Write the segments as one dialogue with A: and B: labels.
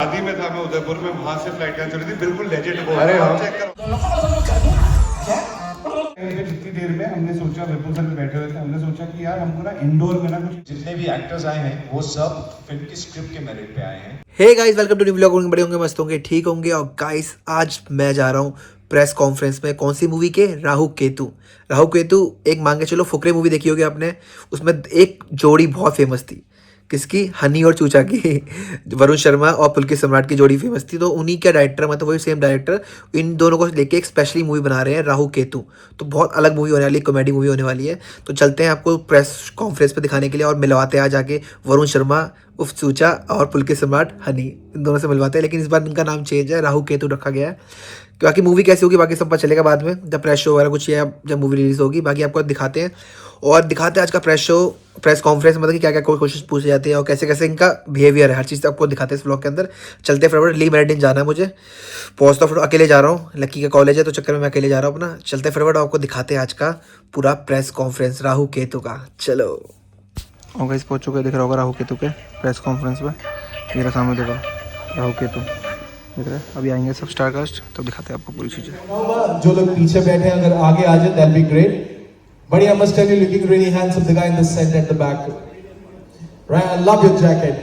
A: शादी में था मैं उदयपुर में, वहां से फ्लाइट कैंसिल हुई थी, बिल्कुल लेजेंड बोल
B: अरे
A: रहा हूं,
B: हाँ।
A: चेक करो। जितनी देर में हमने सोचा, विपुल सर बैठे हुए थे, हमने सोचा कि यार हमको ना इंडोर में ना कुछ
B: जितने भी एक्टर्स आए हैं वो सब फिल्म की स्क्रिप्ट के मेरिट पे आए हैं।
C: Hey guys, welcome to new vlog. होंगे बड़े होंगे, मस्त होंगे, ठीक होंगे। और गाइस आज मैं जा रहा हूँ प्रेस कॉन्फ्रेंस में। कौन सी मूवी के? राहु केतु। राहु केतु एक मान के चलो फुकरे मूवी देखी होगी आपने। उसमें एक जोड़ी बहुत फेमस थी। किसकी? हनी और चूचा की। वरुण शर्मा और पुलकित सम्राट की जोड़ी फेमस थी। तो उन्हीं का डायरेक्टर, मतलब वही सेम डायरेक्टर इन दोनों को लेके एक स्पेशली मूवी बना रहे हैं, राहु केतु। तो बहुत अलग मूवी होने वाली है, कॉमेडी मूवी होने वाली है। तो चलते हैं आपको प्रेस कॉन्फ्रेंस पे दिखाने के लिए और मिलवाते हैं आज जाके वरुण शर्मा उफ चूचा और पुलकित सम्राट हनी, इन दोनों से मिलवाते हैं। लेकिन इस बार इनका नाम चेंज है, राहु केतु रखा गया है। बाकी मूवी कैसी होगी बाकी सब पता चलेगा बाद में, जब प्रेस शो वगैरह कुछ या जब मूवी रिलीज होगी। बाकी आपको दिखाते हैं और दिखाते हैं आज का प्रेस शो, प्रेस कॉन्फ्रेंस, मतलब कि क्या क्या क्वेश्चन पूछे जाते हैं और कैसे कैसे इनका बिहेवियर है, हर चीज़ आपको दिखाते हैं इस ब्लॉग के अंदर। चलते हैं फटाफट। ली मेरिडियन जाना है मुझे, पहुँच तो फटाफट अकेले जा रहा हूँ, लक्की का कॉलेज है तो चक्कर में मैं अकेले जा रहा हूँ अपना। चलते हैं फटाफट, आपको दिखाते हैं आज का पूरा प्रेस कॉन्फ्रेंस राहु केतु का। चलो और गाइस पहुँच चुके, दिख रहा होगा राहु केतु के प्रेस कॉन्फ्रेंस में। मेरा सामने देखो राहु केतु दिख रहा है। अभी आएंगे सब स्टार कास्ट, तो दिखाते हैं आपको पूरी चीज़ें।
D: जो लोग पीछे बैठे हैं अगर आगे आ जाए that be great. Buddy, I must tell you, looking really handsome, the guy in the set at the back. Right, I love your jacket.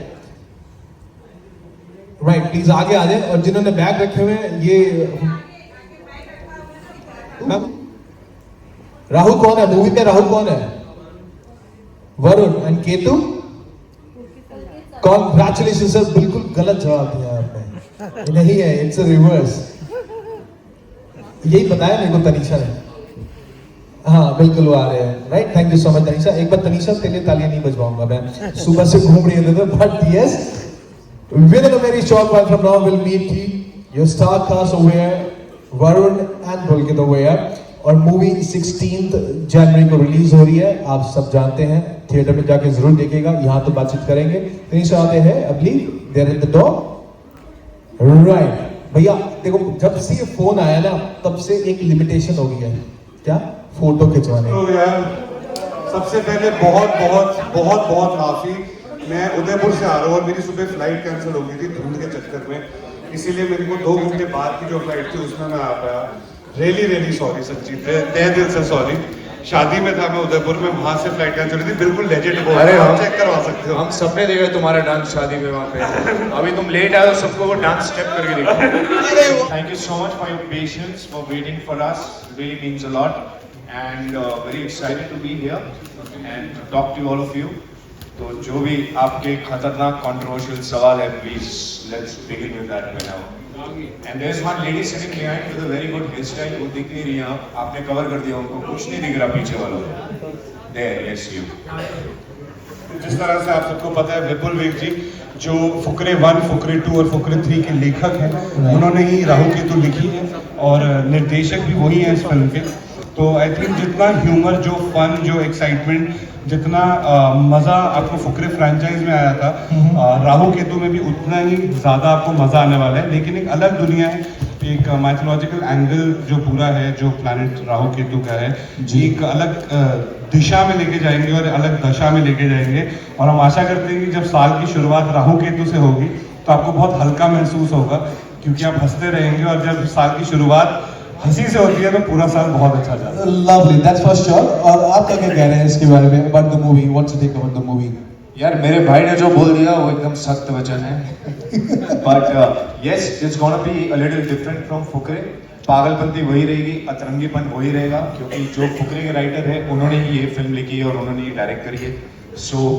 D: Right, please आगे आ जाए। और जिन्होंने बैग रखे हुए हैं ये राहुल कौन है मूवी में? राहुल कौन है? Varun. And Ketu? Congratulation sir, बिल्कुल गलत जवाब दिया आपने। नहीं है, इट्स अ रिवर्स। यही बताया मेरे को तनीषा ने। हाँ बिल्कुल वो आ रहे हैं। Right, thank you so much Tanisha. एक बार तनीषा तेरे लिए तालियां नहीं बजवाऊंगा मैं, सुबह से घूम रही है, but yes, within a very short while from now we'll meet your star cast over here, Varun and Pulkit over here। और मूवी 16th जनवरी को रिलीज हो रही है, आप सब जानते हैं। थिएटर में जाके जरूर देखिएगा, यहाँ तो बातचीत करेंगे। तनीषा आते हैं, I believe they are at the door. Right भैया देखो, जब से ये फोन आया ना तब से एक लिमिटेशन हो गई है। क्या? फोटो खिंचवाने।
A: तो यार सबसे पहले बहुत बहुत बहुत बहुत माफी। मैं उदयपुर से आ रहा हूँ और मेरी सुबह फ्लाइट कैंसिल हो गई थी धुंध के चक्कर में, इसीलिए मेरे को 2 घंटे बाद की जो फ्लाइट थी उसमें मैं आ पाया। रियली सॉरी सच्ची, तहे दिल से सॉरी। शादी में था मैं उदयपुर में, वहां से फ्लाइट कैंसिल हुई थी, बिल्कुल लेजेंड बोल
B: अरे
A: रहा हूं,
B: हाँ।
A: चेक करवा सकते हो।
B: हम सबने देखा तुम्हारा डांस शादी में वहाँ पे। अभी तुम लेट आए हो, सबको वो डांस स्टेप करके देखो। Thank you so much for your patience, for waiting for us, really means a lot and very excited to be here and to talk to all of you. तो जो भी आपके खतरनाक कंट्रोवर्शियल सवाल है, please let's begin with that now. And there is one lady sitting behind with a very good hair style, वो दिख नहीं रही है, आपने कवर कर दिया उनको, कुछ नहीं दिख रहा पीछे वालों को। There, yes you.
A: जिस तरह से आप सबको पता है, विपुल वेग जी जो फुकरे 1, फुकरे 2 और फुकरे 3 के लेखक हैं, उन्होंने ही राहु केतु लिखी है और निर्देशक भी वही है इस फिल्म के। तो आई थिंक जितना ह्यूमर, जो फन, जो एक्साइटमेंट, जितना मज़ा आपको फुकरे फ्रेंचाइज में आया था, राहु केतु में भी उतना ही ज़्यादा आपको मज़ा आने वाला है। लेकिन एक अलग दुनिया है, एक माइथोलॉजिकल एंगल जो पूरा है, जो प्लैनेट राहु केतु का है, एक अलग दिशा में लेके जाएंगे और अलग दशा में लेके जाएंगे। और हम आशा करते हैं कि जब साल की शुरुआत राहु केतु से होगी तो आपको बहुत हल्का महसूस होगा, क्योंकि आप हंसते रहेंगे। और जब साल की शुरुआत हंसी से होती है तो पूरा साल बहुत अच्छा जाता है।
D: Lovely, that's for sure. और आप क्या कह रहे हैं इसके बारे में, about the movie? What's you think about the movie?
B: यार मेरे भाई ने जो बोल दिया वो एकदम सख्त वचन है। But yes, it's gonna be a little different from Fukrey. पागलपंती वही रहेगी, अतरंगीपन वही रहेगा, क्योंकि जो फुकरे के राइटर है उन्होंने ही ये फिल्म लिखी है और उन्होंने ये डायरेक्ट करी है। सो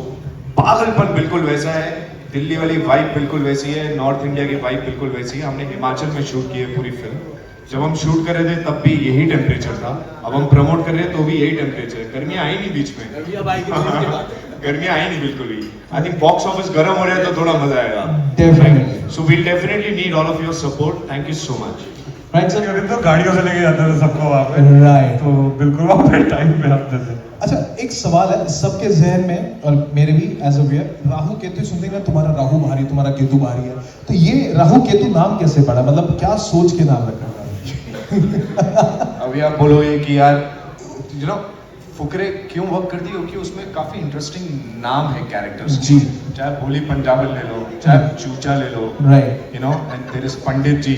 B: पागलपन बिल्कुल वैसा है, दिल्ली वाली वाइब बिल्कुल वैसी है, नॉर्थ इंडिया की वाइब बिल्कुल वैसी है। हमने हिमाचल में शूट की है पूरी फिल्म। जब हम शूट कर रहे थे तब भी यही टेम्परेचर था, अब हम प्रमोट कर रहे हैं तो भी यही टेम्परेचर है। गर्मियाँ आई नहीं बीच में, गर्मियाँ आई नहीं बिल्कुल भी। आई थिंक बॉक्स ऑफिस गर्म हो रहा है तो थोड़ा मजा आएगा।
D: Definitely.
B: So we definitely need all of your support. Thank you so much.
D: Right sir.
A: क्योंकि तो गाड़ियों से लेके जाते थे सबको वहाँ पे,
D: राइट।
A: तो बिल्कुल वहाँ पे टाइम पे आते थे।
D: अच्छा, एक सवाल है सबके जहन में और मेरे भी as a viewer, Rahu Ketu सुनते हैं तुम्हारा राहु भारी, तुम्हारा केतु भारी है, तो ये राहु केतु नाम कैसे पड़ा? मतलब क्या सोच के नाम रखा?
B: अभी आप बोलोगे कि यार यू नो फुकरे क्यों वर्क करती है क्योंकि उसमें काफी इंटरेस्टिंग नाम है कैरेक्टर्स
D: जी।
B: चाहे भोली पंजाबन ले लो चाहे चूचा ले लो
D: right.
B: You know and there is Pandit ji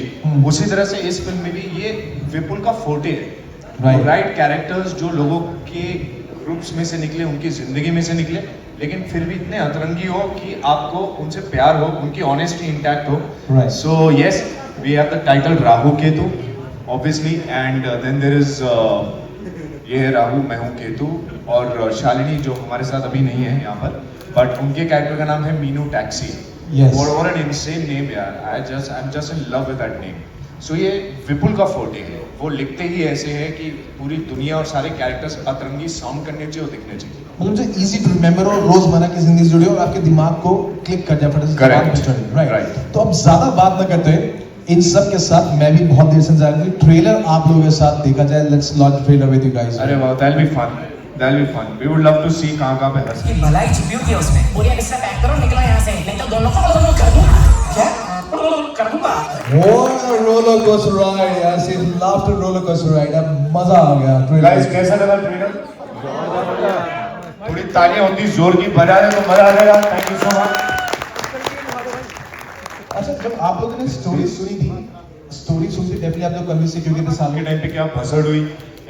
B: उसी तरह से इस फिल्म में भी ये विपुल का फोर्टे है राइट कैरेक्टर्स जो लोगों के ग्रुप्स में से निकले उनकी जिंदगी में से निकले लेकिन फिर भी इतने अतरंगी हो कि आपको उनसे प्यार हो उनकी ऑनेस्टी इंटैक्ट हो
D: Right.
B: So yes we have the title Rahu Ketu obviously and then there is ये है राहु मैं हूँ केतु और शालिनी जो हमारे साथ अभी नहीं है यहाँ पर बट उनके कैरेक्टर का नाम है मीनू टैक्सी
D: Yes.
B: और एन इनसेन नेम यार I am just in love with that name so ये विपुल का फोर्टे है वो लिखते ही ऐसे है कि पूरी दुनिया और सारे कैरेक्टर्स अतरंगी साउंड करने चाहिए और दिखने चाहिए
D: मतलब जो इजी टू रिमेम्बर और रोजमर्रा की जिंदगी से जुड़े और आपके दिमाग को क्लिक कर जाए फटाफट
B: Correct.
D: Right
B: Right.
D: तो अब ज्यादा बात ना करते इन सब के साथ मैं भी बहुत देर से इंतजार कर ट्रेलर आप लोगों के साथ देखा जाए let's launch trailer with you guys
B: अरे वाह that will be fun we would love to see कहाँ पे हंस
E: की भलाई छिपी होती है उसमें बोलिए मिस्टर पैक करो निकलो यहाँ से नहीं तो दोनों को कर दूंगा क्या कर दूंगा
D: वो रोलर कोस्टर राइड यार सी लाफ्टर रोलर कोस्टर राइड अब मजा आ गया
B: गाइस
D: ट्रेलर
B: कैसा लगा ट्रेलर थोड़ी तालियां होती जोर की बजा दे तो मजा आ जाएगा थैंक यू सो मच
D: अच्छा जब आप लोगों ने स्टोरी सुनी थी स्टोरी सुनते डेफिनेटली आप लोग कन्विंस क्योंकि इतने साल
B: के टाइम पे क्या भसड़ हुई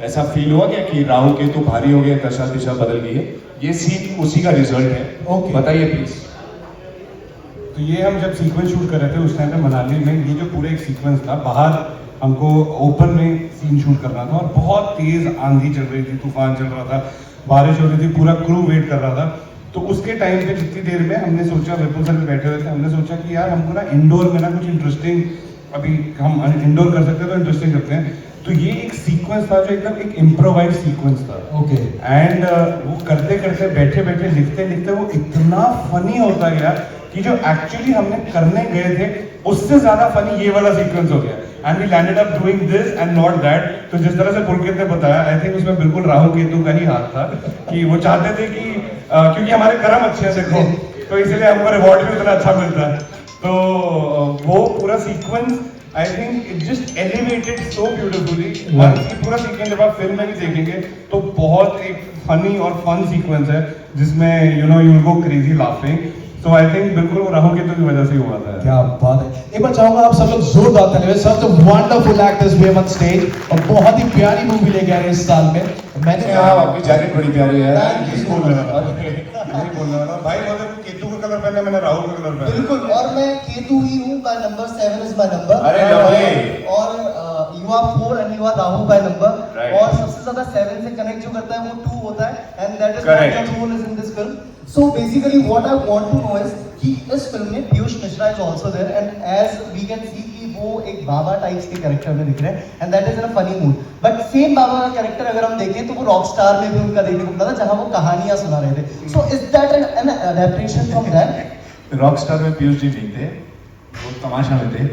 B: ऐसा फील हुआ क्या कि राहु केतु भारी हो गया दशा दिशा बदल गई है ये सीन उसी का रिजल्ट है
D: Okay.
B: बताइए प्लीज
A: तो ये हम जब सीक्वेंस शूट कर रहे थे उस टाइम पे मनाली में ये जो पूरा एक सीक्वेंस था बाहर हमको ओपन में सीन शूट करना था और बहुत तेज आंधी चल रही थी तूफान चल रहा था बारिश हो रही थी पूरा क्रू वेट कर रहा था तो उसके टाइम पे जितनी देर में हमने सोचा विपुल सर भी बैठे हुए थे हमने सोचा कि यार हमको ना इंडोर में ना कुछ इंटरेस्टिंग अभी हम इंडोर कर सकते हैं तो इंटरेस्टिंग करते हैं तो ये एक सीक्वेंस था जो एकदम एक इम्प्रोवाइज सीक्वेंस था
D: ओके
A: एंड वो करते करते बैठे बैठे लिखते लिखते वो इतना फनी होता गया कि जो एक्चुअली हमने करने गए थे उससे ज्यादा फनी ये वाला सीक्वेंस हो गया and we landed up doing this and not that तो जिस तरह से पुलकित ने बताया आई थिंक उसमें बिल्कुल राहु केतु का ही हाथ था कि वो चाहते थे कि क्योंकि हमारे कर्म अच्छे हैं देखो तो इसलिए हमको रिवॉर्ड भी उतना अच्छा मिलता है तो वो पूरा sequence I think it just elevated so beautifully पूरा सीक्वेंस जब आप फिल्म में भी देखेंगे तो बहुत एक फनी और फन सीक्वेंस है जिसमें you know you go crazy laughing तो आई थिंक बिल्कुल वो राहु केतु की वजह से ही हुआ था
D: क्या बात है एक बार चाहूंगा आप सब लोग जोरदार तालियां सब तो wonderful actors we have on stage और बहुत ही प्यारी मूवी लेके आ रहे हैं इस साल में मैंने
B: आपकी जैकेट बड़ी प्यारी है
A: नहीं बोल रहा था भाई बोले केतु का कलर पहना मैंने राहु का कलर पहना
F: बिल्कुल और मैं केतु ही हूँ by number 7 is my number
B: अरे lovely।
F: और you are 4 and you are Rahu by number
B: Right।
F: और सबसे ज्यादा 7 से कनेक्ट जो करता है वो 2 होता है and that is
B: Correct।
F: What your role is in this film so basically what I want to know is कि इस फिल्म में Piyush Mishra is also there and as we can see कि वो एक बाबा टाइप्स के कैरेक्टर में दिख रहे हैं and that is in a funny mood but same बाबा का कैरेक्टर अगर हम देखें तो वो रॉक स्टार में भी उनका देखने को मिला था जहां वो कहानियां सुना रहे थे so is that an adaptation from that
B: rock star में पीयूष जी नहीं थे वो तमाशा में थे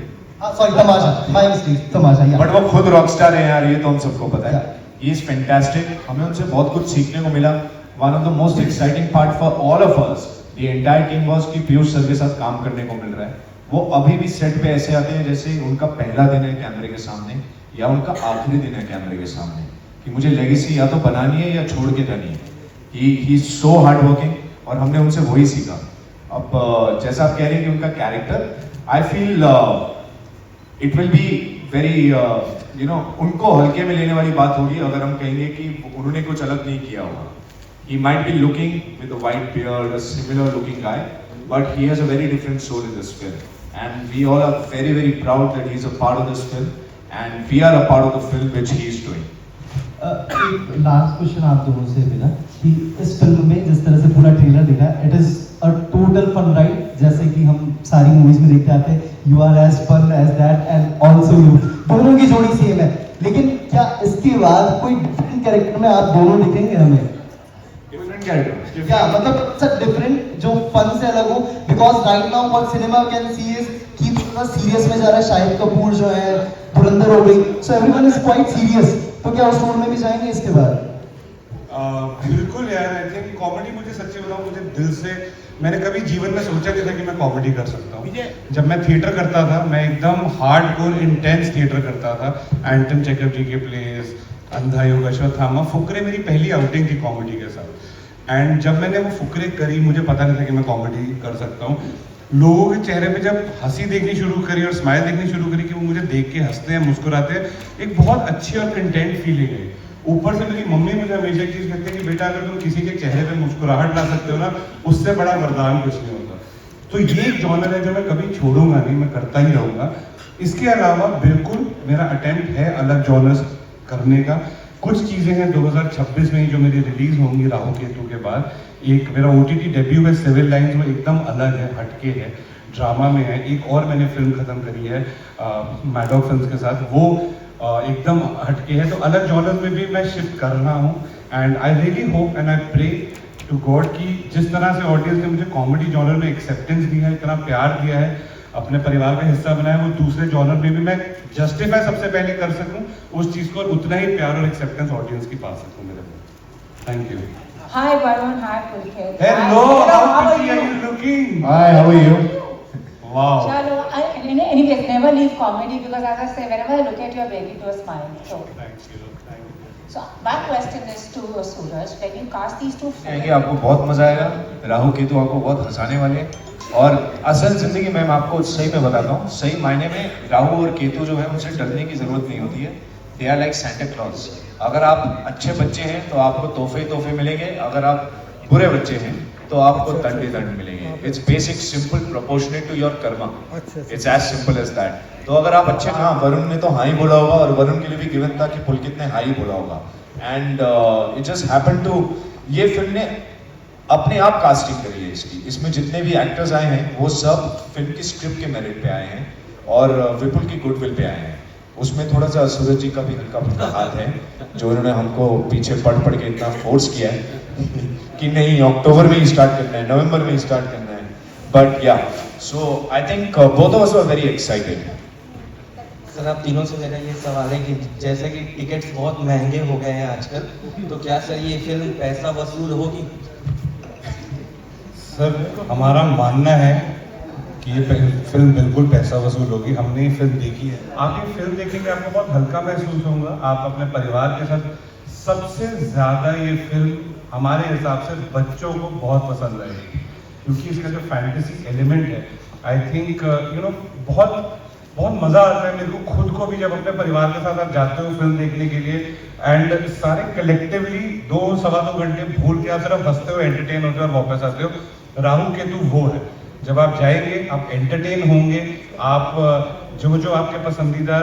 F: sorry Tamasha my mistake Tamasha या
B: बट वो खुद रॉक स्टार है यार ये तो हम सबको पता है ही इज फैंटास्टिक हमें उनसे बहुत कुछ सीखने को मिला one of the most exciting part for all of us the entire team was कि पीयूष सर के साथ काम करने को मिल रहा है वो अभी भी सेट पे ऐसे आते हैं जैसे उनका पहला दिन है कैमरे के सामने या उनका आखिरी दिन है कैमरे के सामने कि मुझे लेगेसी या तो बनानी है या छोड़ के जानी है he is so hard working और हमने उनसे वही सीखा अब जैसा आप कह रहे हैं कि उनका character I feel it will be very you know उनको हल्के में लेने वाली बात होगी अगर हम कहेंगे कि उन्होंने कुछ अलग नहीं किया होगा he might be looking with a white beard a similar looking guy but he has a very different soul in this film and we all are very very proud that he is a part of this film and we are a part of the film which he is doing
F: एक last question आप दोनों से मिला कि इस film में जिस तरह से पूरा ट्रेलर दिखा है it is a total fun ride जैसे कि हम सारी मूवीज में देखते आते हैं you are as fun as that and also you दोनों की जोड़ी सेम है लेकिन क्या इसके बाद कोई डिफरेंट कैरेक्टर में आप दोनों दिखेंगे हमें
B: different character
F: क्या मतलब सर डिफरेंट जो फन से अलग हो because right now what cinema can see is कि थोड़ा सीरियस में जा रहा है शाहिद कपूर जो है धुरंधर हो गई so everyone is quite serious तो क्या उस रोल में भी जाएंगे इसके बाद
A: बिल्कुल यार आई थिंक कॉमेडी मुझे सच्ची बताऊं मुझे दिल से मैंने कभी जीवन में सोचा नहीं था कि मैं कॉमेडी कर सकता हूँ जब मैं थिएटर करता था मैं एकदम हार्डकोर इंटेंस थिएटर करता था एंटन चेकअप जी के प्लेस अंधा योग अश्वत्थामा। फुकरे मेरी पहली आउटिंग थी कॉमेडी के साथ, एंड जब मैंने वो फुकरे करी मुझे पता नहीं था कि मैं कॉमेडी कर सकता हूँ। लोगों के चेहरे पे जब हंसी देखनी शुरू करी और स्माइल देखनी शुरू करी कि वो मुझे देख के हंसते हैं, मुस्कुराते हैं, एक बहुत अच्छी और कंटेंट फीलिंग है। ऊपर से मेरी मम्मी मुझे हमेशा एक चीज़ कहती है कि बेटा अगर तुम किसी के चेहरे पे मुस्कुराहट ला सकते हो ना, उससे बड़ा वरदान कुछ नहीं होता। तो ये एक जॉनर है जो मैं कभी छोड़ूंगा नहीं, मैं करता ही रहूँगा। इसके अलावा बिल्कुल मेरा अटेम्प्ट है अलग जॉनर्स करने का। कुछ चीज़ें हैं 2026 में ही जो मेरी रिलीज होंगी राहु केतु के बाद। एक मेरा OTT डेब्यू है सिविल लाइन्स, वो एकदम अलग है, हटके है, ड्रामा में है। एक और मैंने फिल्म खत्म करी है मैडॉक फिल्म्स के साथ, वो एकदम हटके है। तो अलग जॉनर्स में भी मैं शिफ्ट कर रहा हूँ, and I really hope and I pray to god कि जिस तरह से ऑडियंस ने मुझे कॉमेडी जॉनर में एक्सेप्टेंस दिया है, इतना प्यार दिया है, अपने परिवार का हिस्सा बनाया, वो दूसरे जॉनर में भी मैं जस्टिफाई सबसे पहले कर सकूं उस चीज़ को, और उतना ही प्यार और एक्सेप्टेंस ऑडियंस की पा सकूं मेरे को। Thank you.
G: Hi Varun, hi Pulkit.
A: Hello,
G: How
A: how
G: are
A: pretty are
G: you?
A: You looking?
B: Hi, how are you?
A: Wow.
G: Chalo, anyways, never leave comedy because as I say, whenever I look at you, I break into a smile. So,
A: thank you, thank you.
G: so my question is to Suraj, when you cast these two
B: कि
G: films,
B: आपको बहुत मजा आएगा, राहु केतु आपको बहुत हंसाने वाले हैं। और असल जिंदगी में मैं आपको सही में बताता हूँ, सही मायने में राहु और केतु जो है उनसे डरने की जरूरत नहीं होती है। They are like Santa Claus. अगर आप अच्छे बच्चे हैं तो आपको तोहफे मिलेंगे, अगर आप बुरे बच्चे हैं तो आपको दंड ही दंड मिलेंगे। It's basic simple proportionate to your karma. It's as simple as that. तो अगर आप अच्छे, हाँ वरुण ने तो हाँ ही बोला होगा, और वरुण के लिए भी गिवन था कि पुलकित ने हाँ ही बोला होगा। And it just happen to, ये फिल्म ने अपने आप कास्टिंग करी है इसकी। इसमें जितने भी एक्टर्स आए हैं वो सब फिल्म की स्क्रिप्ट के मेरिट पे आए हैं और विपुल की गुडविल पे आए हैं। उसमें थोड़ा सा सूरज जी का भी हल्का फुल्का हाथ है, जो उन्होंने हमको पीछे पढ़ के इतना फोर्स किया है कि नहीं अक्टूबर में ही स्टार्ट करना है, नवंबर में ही स्टार्ट करना है। But yeah so I think both of us were very excited.
H: Sir आप तीनों से मेरा ये सवाल है कि जैसे कि टिकट्स बहुत महंगे हो गए हैं आजकल, तो क्या सर ये फिल्म पैसा वसूल होगी?
A: सर हमारा मानना है कि ये फिल्म बिल्कुल पैसा वसूल होगी। हमने ये फिल्म देखी है। आप ये फिल्म देखेंगे आपको बहुत हल्का महसूस होगा। आप अपने परिवार के साथ, सबसे ज़्यादा ये फिल्म हमारे हिसाब से बच्चों को बहुत पसंद आएगी, क्योंकि इसका जो फैंटेसी एलिमेंट है, आई थिंक बहुत बहुत मज़ा आता है मेरे को खुद को भी, जब अपने परिवार के साथ आप जाते हो फिल्म देखने के लिए, एंड सारे कलेक्टिवली 2-2.25 घंटे भूल के आप सिर्फ हंसते हो, एंटरटेन होते हो और वापस आते हो। राहु केतु वो है, जब आप जाएंगे आप एंटरटेन होंगे। आप जो आपके पसंदीदा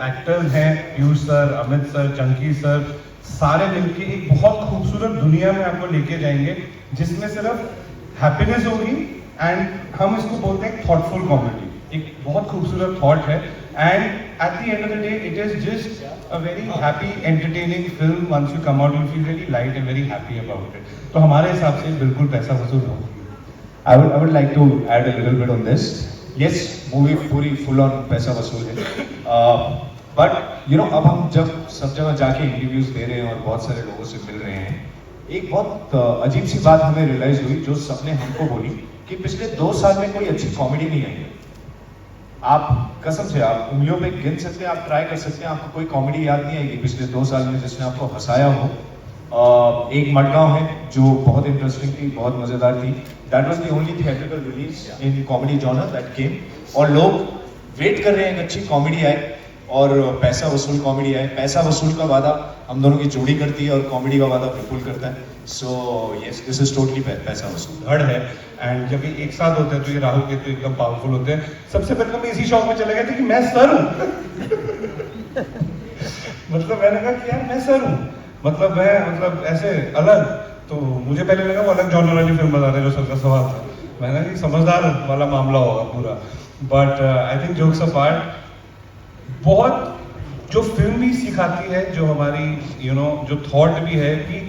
A: एक्टर्स हैं, Piyush sir, Amit sir, Chunky sir, सारे मिलके एक बहुत खूबसूरत दुनिया में आपको लेके जाएंगे, जिसमें सिर्फ हैप्पीनेस होगी। एंड हम इसको बोलते हैं थॉटफुल कॉमेडी, एक बहुत खूबसूरत थॉट है। And at the end of the day it is just a very happy entertaining film. Once you come out you feel very light and very happy about it. तो हमारे हिसाब से बिल्कुल पैसा वसूल होगी।
B: I would like to add a little bit on this. Yes, movie पूरी full on पैसा वसूल है। बट अब हम जब सब जगह जाके इंटरव्यूज दे रहे हैं और बहुत सारे लोगों से मिल रहे हैं, एक बहुत अजीब सी बात हमें रियलाइज हुई, जो सबने हमको बोली कि पिछले 2 साल में कोई अच्छी कॉमेडी नहीं आई है। आप कसम से आप उंगलियों पे गिन सकते हैं, आप ट्राई कर सकते हैं, आपको कोई कॉमेडी याद नहीं आएगी पिछले 2 साल में जिसने आपको हंसाया हो। एक मडगांव है जो बहुत इंटरेस्टिंग थी, बहुत मजेदार थी। That was the only theatrical release in comedy genre that came, और लोग वेट कर रहे हैं एक अच्छी कॉमेडी आए और पैसा वसूल कॉमेडी आए। पैसा वसूल का वादा हम दोनों की जोड़ी करती है और कॉमेडी का वादा विपुल करता है। So yes, this is totally पैसा वसूल
A: धड़ है। एंड जब ये एक साथ होते हैं तो ये राहु केतु तो एकदम पावरफुल होते हैं। सबसे पहले तो मैं इसी शौक में चले गए थे कि मैं सर हूँ मतलब मैंने कहा कि यार मैं सर हूँ, मतलब मैं ऐसे अलग। तो मुझे पहले लगा वो अलग जॉनर वाली फिल्म बता रहे जो सर का सवाल था। मैंने कहा कि समझदार वाला मामला होगा पूरा। But I think jokes apart, बहुत जो फिल्म भी सिखाती है, जो हमारी जो थॉट भी है कि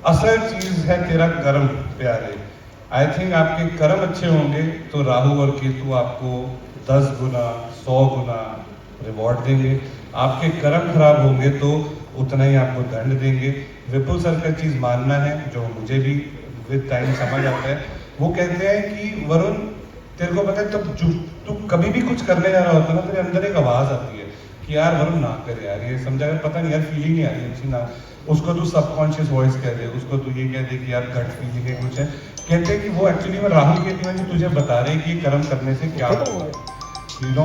A: असल चीज़ है तेरा कर्म प्यारे। आई थिंक आपके कर्म अच्छे होंगे तो राहु और केतु आपको 10 गुना 100 गुना रिवॉर्ड देंगे। आपके कर्म खराब होंगे तो उतना ही आपको दंड देंगे। विपुल सर का चीज़ मानना है, जो मुझे भी विद टाइम समझ आता है। वो कहते हैं कि वरुण तेरे को पता है, तब तू कभी भी कुछ करने जा रहा होता है ना, तेरे अंदर एक आवाज़ आती है कि यार वरुण ना करे यार, ये समझा कर पता नहीं यार, फीलिंग नहीं आ रही अच्छी ना। उसको तू सबकॉन्शियस वॉइस कह दे, उसको तू ये कह दे कि यार गट फीलिंग है कुछ है। कहते हैं कि वो एक्चुअली में राहुल केतु है जो तुझे बता रहे हैं कि कर्म करने से क्या होगा, यू नो।